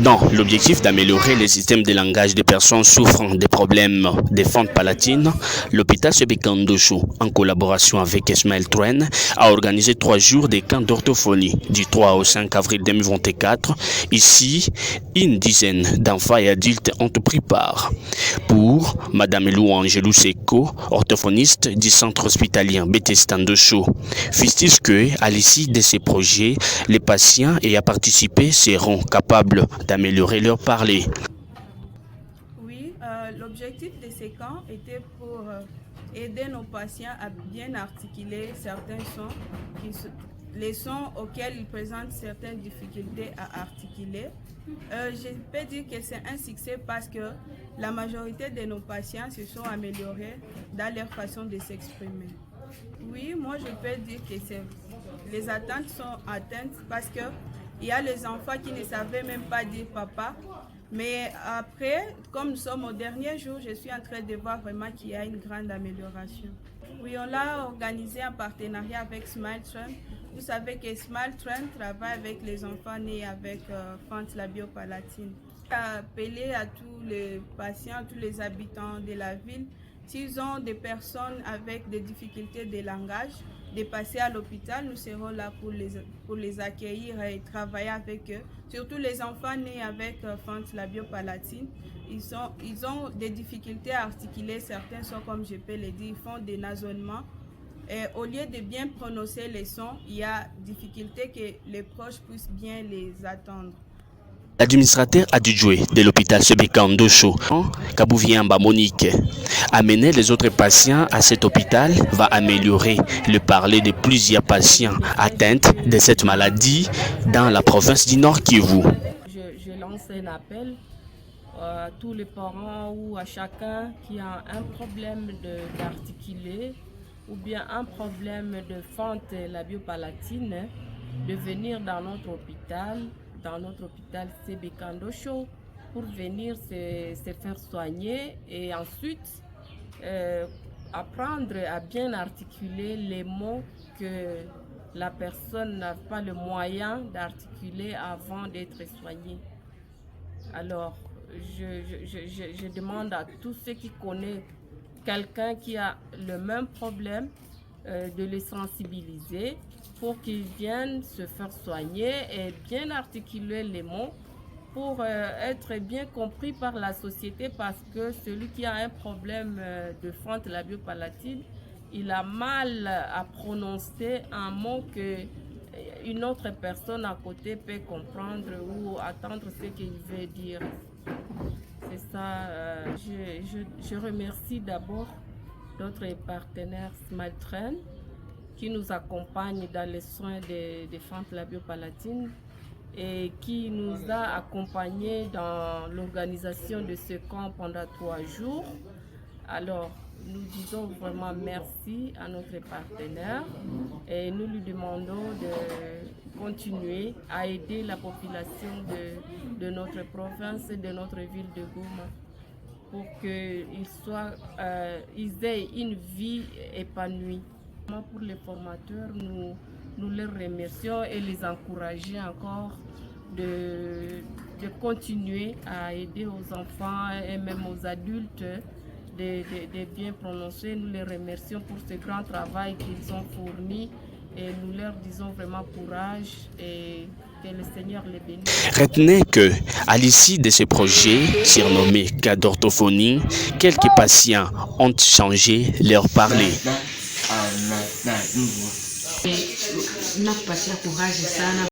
Dans l'objectif d'améliorer le système de langage des personnes souffrant des problèmes des fentes palatines, l'hôpital Sebekandosho, en collaboration avec Ismaël Troen, a organisé 3 jours de camps d'orthophonie du 3 au 5 avril 2024. Ici, une dizaine d'enfants et adultes ont pris part. Pour Madame Louange Luseko, orthophoniste du centre hospitalien Betestandosho, fistise que, à l'issue de ces projets, les patients ayant participé seront capables d'améliorer leur parler. Oui, l'objectif de ces camps était pour aider nos patients à bien articuler certains sons, les sons auxquels ils présentent certaines difficultés à articuler. Je peux dire que c'est un succès parce que la majorité de nos patients se sont améliorés dans leur façon de s'exprimer. Oui, moi je peux dire que les attentes sont atteintes parce que il y a les enfants qui ne savaient même pas dire papa. Mais après, comme nous sommes au dernier jour, je suis en train de voir vraiment qu'il y a une grande amélioration. Oui, on l'a organisé en partenariat avec Smile Train. Vous savez que Smile Train travaille avec les enfants nés avec fente labiopalatine. Appeler à tous les patients, tous les habitants de la ville, s'ils ont des personnes avec des difficultés de langage, de passer à l'hôpital, nous serons là pour les accueillir et travailler avec eux. Surtout les enfants nés avec fente labiopalatine, ils ont des difficultés à articuler certains sons, comme je peux le dire, ils font des nasonnements. Et au lieu de bien prononcer les sons, il y a difficulté que les proches puissent bien les attendre. L'administrateur adjoint de l'hôpital Sebekandosho, Kabouviamba Monique, amener les autres patients à cet hôpital va améliorer le parler de plusieurs patients atteints de cette maladie dans la province du Nord Kivu. Je lance un appel à tous les parents ou à chacun qui a un problème d'articuler ou bien un problème de fente labiopalatine de venir dans notre hôpital Sebekandosho pour venir se faire soigner et ensuite apprendre à bien articuler les mots que la personne n'a pas le moyen d'articuler avant d'être soignée. Alors, je demande à tous ceux qui connaissent quelqu'un qui a le même problème de les sensibiliser pour qu'ils viennent se faire soigner et bien articuler les mots pour être bien compris par la société, parce que celui qui a un problème de fente labiopalatine, il a mal à prononcer un mot que une autre personne à côté peut comprendre ou attendre ce qu'il veut dire. C'est ça, je remercie d'abord notre partenaire Smile Train qui nous accompagne dans les soins des fentes labiopalatines et qui nous a accompagnés dans l'organisation de ce camp pendant 3 jours. Alors, nous disons vraiment merci à notre partenaire et nous lui demandons de continuer à aider la population de notre province et de notre ville de Goma pour qu'ils aient une vie épanouie. Pour les formateurs, nous les remercions et les encourager encore de continuer à aider aux enfants et même aux adultes de bien prononcer. Nous les remercions pour ce grand travail qu'ils ont fourni et nous leur disons vraiment courage et que le Seigneur les bénisse. Retenez que, à l'issue de ce projet surnommé cas d'orthophonie, quelques patients ont changé leur parler. Nakupatia courage sana